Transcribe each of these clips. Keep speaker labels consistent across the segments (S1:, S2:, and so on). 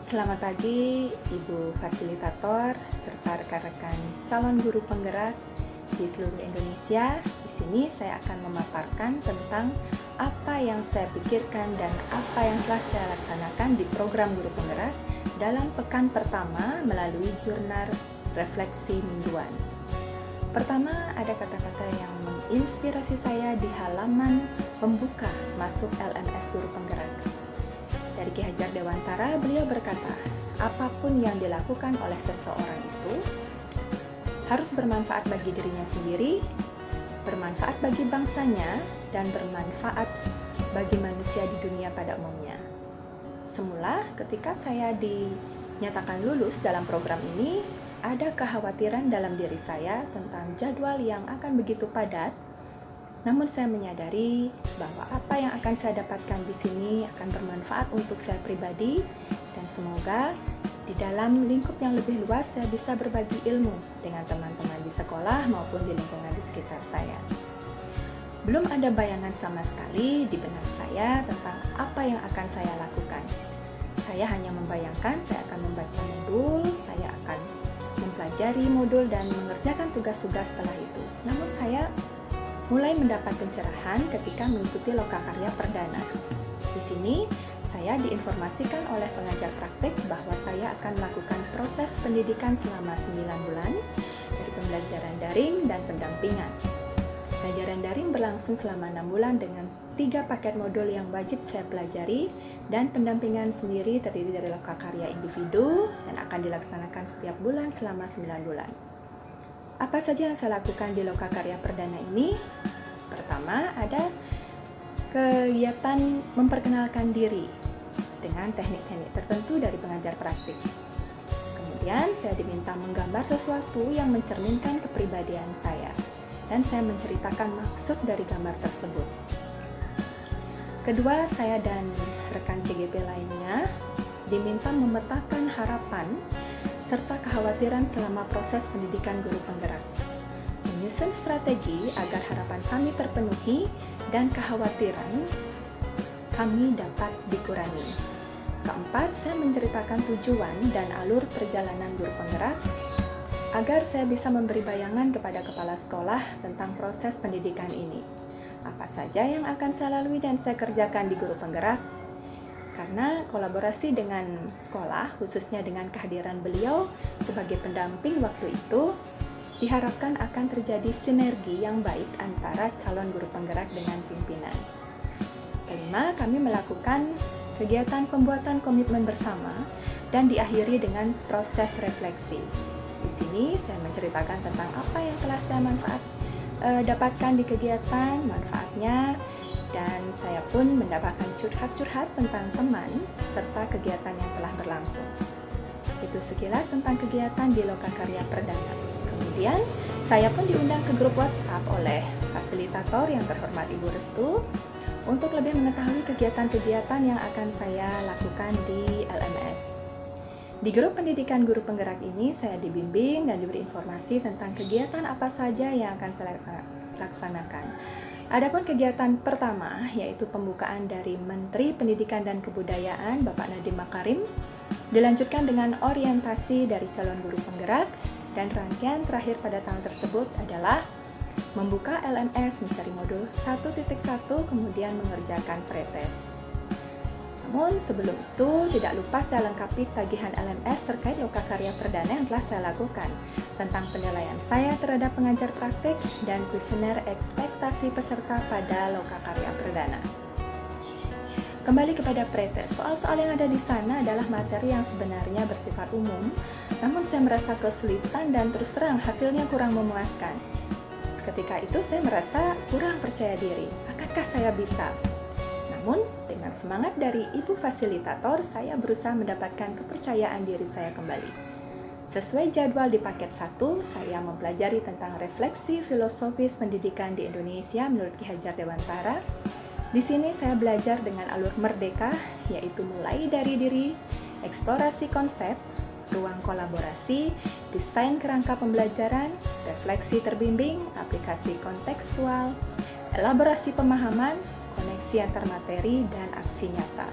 S1: Selamat pagi, Ibu Fasilitator, serta rekan-rekan calon guru penggerak di seluruh Indonesia. Di sini saya akan memaparkan tentang apa yang saya pikirkan dan apa yang telah saya laksanakan di program guru penggerak dalam pekan pertama melalui jurnal refleksi mingguan. Pertama, ada kata-kata yang menginspirasi saya di halaman pembuka masuk LMS Guru Penggerak. Dari Ki Hajar Dewantara, beliau berkata, apapun yang dilakukan oleh seseorang itu harus bermanfaat bagi dirinya sendiri, bermanfaat bagi bangsanya, dan bermanfaat bagi manusia di dunia pada umumnya. Semula, ketika saya dinyatakan lulus dalam program ini, ada kekhawatiran dalam diri saya tentang jadwal yang akan begitu padat. Namun saya menyadari bahwa apa yang akan saya dapatkan di sini akan bermanfaat untuk saya pribadi dan semoga di dalam lingkup yang lebih luas saya bisa berbagi ilmu dengan teman-teman di sekolah maupun di lingkungan di sekitar saya. Belum ada bayangan sama sekali di benak saya tentang apa yang akan saya lakukan. Saya hanya membayangkan saya akan membaca modul, saya akan mempelajari modul dan mengerjakan tugas-tugas setelah itu. Namun saya mulai mendapat pencerahan ketika mengikuti lokakarya perdana. Di sini, saya diinformasikan oleh pengajar praktik bahwa saya akan melakukan proses pendidikan selama 9 bulan dari pembelajaran daring dan pendampingan. Pembelajaran daring berlangsung selama 6 bulan dengan 3 paket modul yang wajib saya pelajari dan pendampingan sendiri terdiri dari lokakarya individu dan akan dilaksanakan setiap bulan selama 9 bulan. Apa saja yang saya lakukan di lokakarya perdana ini? Pertama, ada kegiatan memperkenalkan diri dengan teknik-teknik tertentu dari pengajar praktik. Kemudian, saya diminta menggambar sesuatu yang mencerminkan kepribadian saya, dan saya menceritakan maksud dari gambar tersebut. Kedua, saya dan rekan CGP lainnya diminta memetakan harapan serta kekhawatiran selama proses pendidikan guru penggerak, menyusun strategi agar harapan kami terpenuhi dan kekhawatiran kami dapat dikurangi. Keempat, saya menceritakan tujuan dan alur perjalanan guru penggerak agar saya bisa memberi bayangan kepada kepala sekolah tentang proses pendidikan ini. Apa saja yang akan saya lalui dan saya kerjakan di guru penggerak, karena kolaborasi dengan sekolah, khususnya dengan kehadiran beliau sebagai pendamping waktu itu, diharapkan akan terjadi sinergi yang baik antara calon guru penggerak dengan pimpinan. Kelima, kami melakukan kegiatan pembuatan komitmen bersama dan diakhiri dengan proses refleksi. Di sini saya menceritakan tentang apa yang telah saya dapatkan di kegiatan, manfaatnya, dan saya pun mendapatkan curhat-curhat tentang teman serta kegiatan yang telah berlangsung. Itu sekilas tentang kegiatan di lokakarya perdana. Kemudian, saya pun diundang ke grup WhatsApp oleh fasilitator yang terhormat Ibu Restu untuk lebih mengetahui kegiatan-kegiatan yang akan saya lakukan di LMS. Di grup pendidikan guru penggerak ini, saya dibimbing dan diberi informasi tentang kegiatan apa saja yang akan saya laksanakan. Adapun kegiatan pertama, yaitu pembukaan dari Menteri Pendidikan dan Kebudayaan, Bapak Nadiem Makarim, dilanjutkan dengan orientasi dari calon guru penggerak, dan rangkaian terakhir pada tahun tersebut adalah membuka LMS mencari modul 1.1, kemudian mengerjakan pretest. Namun sebelum itu, tidak lupa saya lengkapi tagihan LMS terkait lokakarya perdana yang telah saya lakukan, tentang penilaian saya terhadap pengajar praktik dan kuesioner ekspektasi peserta pada lokakarya perdana. Kembali kepada pretest, soal-soal yang ada di sana adalah materi yang sebenarnya bersifat umum, namun saya merasa kesulitan dan terus terang hasilnya kurang memuaskan. Seketika itu saya merasa kurang percaya diri, akankah saya bisa? Namun, dengan semangat dari Ibu Fasilitator, saya berusaha mendapatkan kepercayaan diri saya kembali. Sesuai jadwal di paket 1, saya mempelajari tentang refleksi filosofis pendidikan di Indonesia menurut Ki Hajar Dewantara. Di sini saya belajar dengan alur merdeka, yaitu mulai dari diri, eksplorasi konsep, ruang kolaborasi, desain kerangka pembelajaran, refleksi terbimbing, aplikasi kontekstual, elaborasi pemahaman, koneksi antar materi, dan aksi nyata.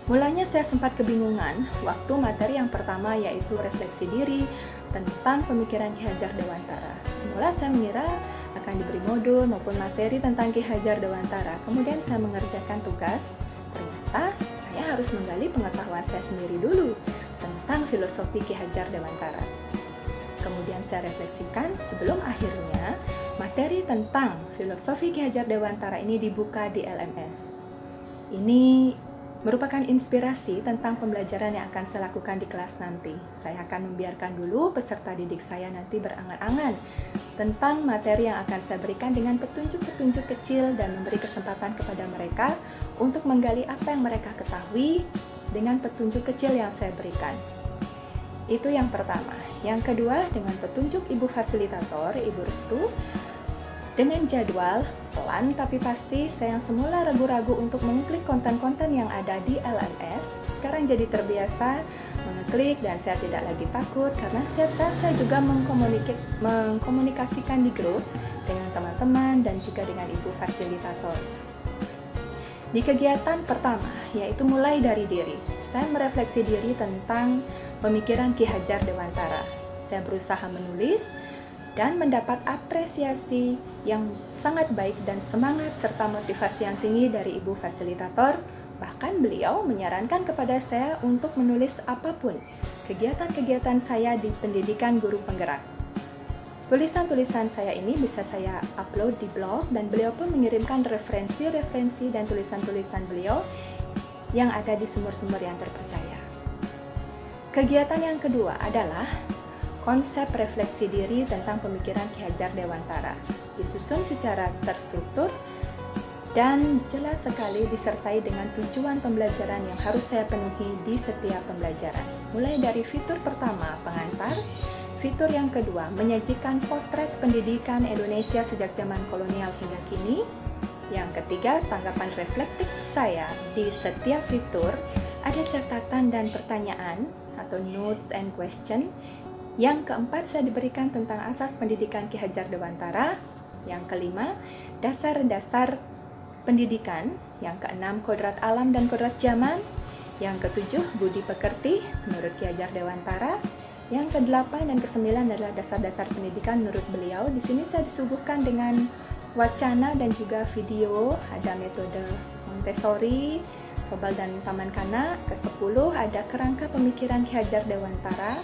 S1: Mulanya saya sempat kebingungan waktu materi yang pertama yaitu refleksi diri tentang pemikiran Ki Hajar Dewantara. Semula saya mengira akan diberi modul maupun materi tentang Ki Hajar Dewantara. Kemudian saya mengerjakan tugas, ternyata saya harus menggali pengetahuan saya sendiri dulu tentang filosofi Ki Hajar Dewantara. Kemudian saya refleksikan sebelum akhirnya materi tentang filosofi Ki Hajar Dewantara ini dibuka di LMS. Ini merupakan inspirasi tentang pembelajaran yang akan saya lakukan di kelas nanti. Saya akan membiarkan dulu peserta didik saya nanti berangan-angan tentang materi yang akan saya berikan dengan petunjuk-petunjuk kecil dan memberi kesempatan kepada mereka untuk menggali apa yang mereka ketahui dengan petunjuk kecil yang saya berikan. Itu yang pertama. Yang kedua, dengan petunjuk Ibu Fasilitator, Ibu Restu, dengan jadwal pelan tapi pasti, saya yang semula ragu-ragu untuk mengklik konten-konten yang ada di LMS, sekarang jadi terbiasa mengeklik dan saya tidak lagi takut karena setiap saat saya juga mengkomunikasikan di grup dengan teman-teman dan juga dengan Ibu Fasilitator. Di kegiatan pertama, yaitu mulai dari diri, saya merefleksi diri tentang pemikiran Ki Hajar Dewantara. Saya berusaha menulis dan mendapat apresiasi yang sangat baik dan semangat serta motivasi yang tinggi dari Ibu Fasilitator. Bahkan beliau menyarankan kepada saya untuk menulis apapun kegiatan-kegiatan saya di pendidikan guru penggerak. Tulisan-tulisan saya ini bisa saya upload di blog dan beliau pun mengirimkan referensi-referensi dan tulisan-tulisan beliau yang ada di sumber-sumber yang terpercaya. Kegiatan yang kedua adalah konsep refleksi diri tentang pemikiran Ki Hajar Dewantara, disusun secara terstruktur dan jelas sekali disertai dengan tujuan pembelajaran yang harus saya penuhi di setiap pembelajaran. Mulai dari fitur pertama, pengantar, fitur yang kedua, menyajikan potret pendidikan Indonesia sejak zaman kolonial hingga kini. Yang ketiga, tanggapan reflektif saya di setiap fitur, ada catatan dan pertanyaan atau notes and question. Yang keempat, saya diberikan tentang asas pendidikan Ki Hajar Dewantara. Yang kelima, dasar-dasar pendidikan. Yang keenam, kodrat alam dan kodrat zaman. Yang ketujuh, budi pekerti menurut Ki Hajar Dewantara. Yang kedelapan dan kesembilan adalah dasar-dasar pendidikan menurut beliau. Di sini saya disuguhkan dengan wacana dan juga video. Ada metode Montessori, Kobal dan Taman Kanak. Ke-10 ada kerangka pemikiran Ki Hajar Dewantara.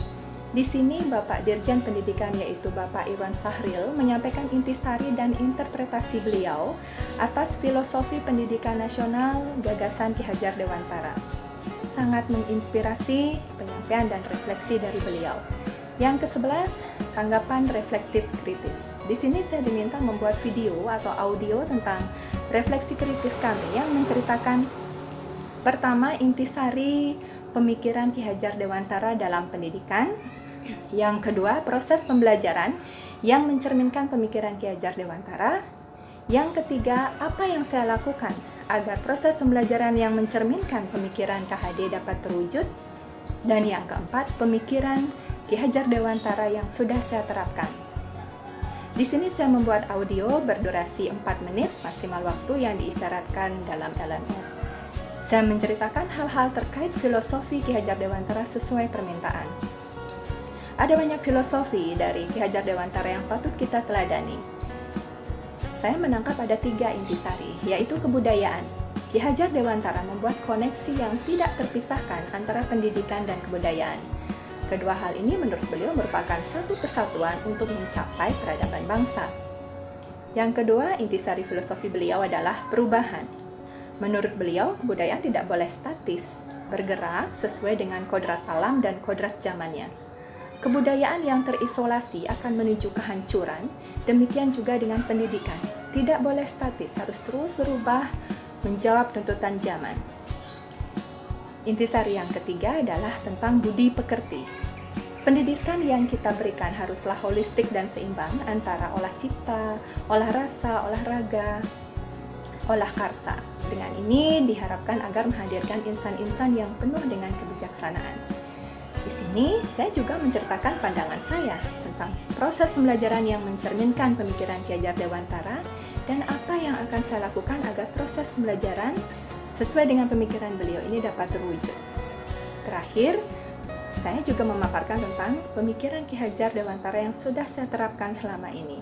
S1: Di sini Bapak Dirjen Pendidikan yaitu Bapak Irwan Sahril menyampaikan intisari dan interpretasi beliau atas filosofi pendidikan nasional gagasan Ki Hajar Dewantara. Sangat menginspirasi penyampaian dan refleksi dari beliau. Yang ke-11, tanggapan reflektif kritis. Di sini saya diminta membuat video atau audio tentang refleksi kritis kami yang menceritakan pertama, intisari pemikiran Ki Hajar Dewantara dalam pendidikan. Yang kedua, proses pembelajaran yang mencerminkan pemikiran Ki Hajar Dewantara. Yang ketiga, apa yang saya lakukan agar proses pembelajaran yang mencerminkan pemikiran KHD dapat terwujud. Dan yang keempat, pemikiran Ki Hajar Dewantara yang sudah saya terapkan. Di sini saya membuat audio berdurasi 4 menit maksimal waktu yang diisyaratkan dalam LMS. Saya menceritakan hal-hal terkait filosofi Ki Hajar Dewantara sesuai permintaan. Ada banyak filosofi dari Ki Hajar Dewantara yang patut kita teladani. Saya menangkap ada 3 intisari, yaitu kebudayaan. Ki Hajar Dewantara membuat koneksi yang tidak terpisahkan antara pendidikan dan kebudayaan. Kedua hal ini menurut beliau merupakan satu kesatuan untuk mencapai peradaban bangsa. Yang kedua, intisari filosofi beliau adalah perubahan. Menurut beliau, kebudayaan tidak boleh statis, bergerak sesuai dengan kodrat alam dan kodrat zamannya. Kebudayaan yang terisolasi akan menuju kehancuran, demikian juga dengan pendidikan. Tidak boleh statis, harus terus berubah, menjawab tuntutan zaman. Intisari yang ketiga adalah tentang budi pekerti. Pendidikan yang kita berikan haruslah holistik dan seimbang antara olah cipta, olah rasa, olahraga, olah karsa. Dengan ini diharapkan agar menghadirkan insan-insan yang penuh dengan kebijaksanaan. Di sini saya juga menceritakan pandangan saya tentang proses pembelajaran yang mencerminkan pemikiran Ki Hajar Dewantara dan apa yang akan saya lakukan agar proses pembelajaran sesuai dengan pemikiran beliau ini dapat terwujud. Terakhir, saya juga memaparkan tentang pemikiran Ki Hajar Dewantara yang sudah saya terapkan selama ini.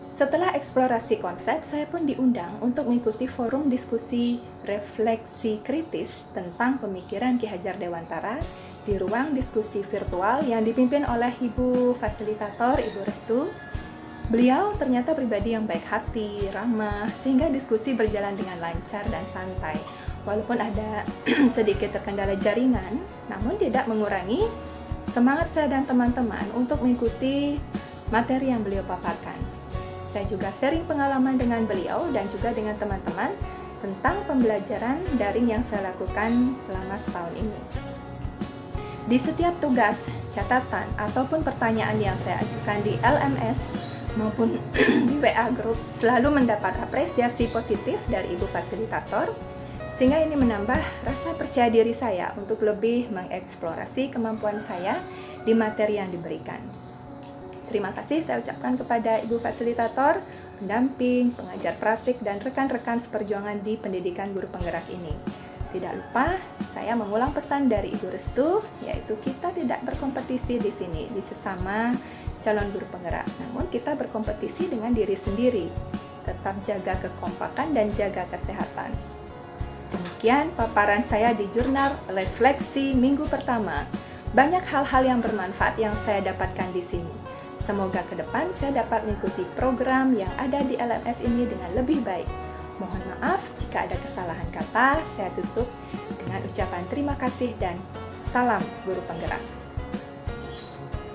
S1: Setelah eksplorasi konsep, saya pun diundang untuk mengikuti forum diskusi refleksi kritis tentang pemikiran Ki Hajar Dewantara di ruang diskusi virtual yang dipimpin oleh Ibu Fasilitator, Ibu Restu. Beliau ternyata pribadi yang baik hati, ramah, sehingga diskusi berjalan dengan lancar dan santai. Walaupun ada sedikit terkendala jaringan, namun tidak mengurangi semangat saya dan teman-teman untuk mengikuti materi yang beliau paparkan. Saya juga sharing pengalaman dengan beliau dan juga dengan teman-teman tentang pembelajaran daring yang saya lakukan selama setahun ini. Di setiap tugas, catatan, ataupun pertanyaan yang saya ajukan di LMS maupun di WA Group selalu mendapat apresiasi positif dari Ibu Fasilitator, sehingga ini menambah rasa percaya diri saya untuk lebih mengeksplorasi kemampuan saya di materi yang diberikan. Terima kasih saya ucapkan kepada Ibu Fasilitator, pendamping, pengajar praktik, dan rekan-rekan seperjuangan di pendidikan guru penggerak ini. Tidak lupa, saya mengulang pesan dari Ibu Restu, yaitu kita tidak berkompetisi di sini, di sesama calon guru penggerak. Namun kita berkompetisi dengan diri sendiri. Tetap jaga kekompakan dan jaga kesehatan. Demikian paparan saya di jurnal refleksi minggu pertama. Banyak hal-hal yang bermanfaat yang saya dapatkan di sini. Semoga ke depan saya dapat mengikuti program yang ada di LMS ini dengan lebih baik. Mohon maaf jika ada kesalahan kata. Saya tutup dengan ucapan terima kasih dan salam guru penggerak.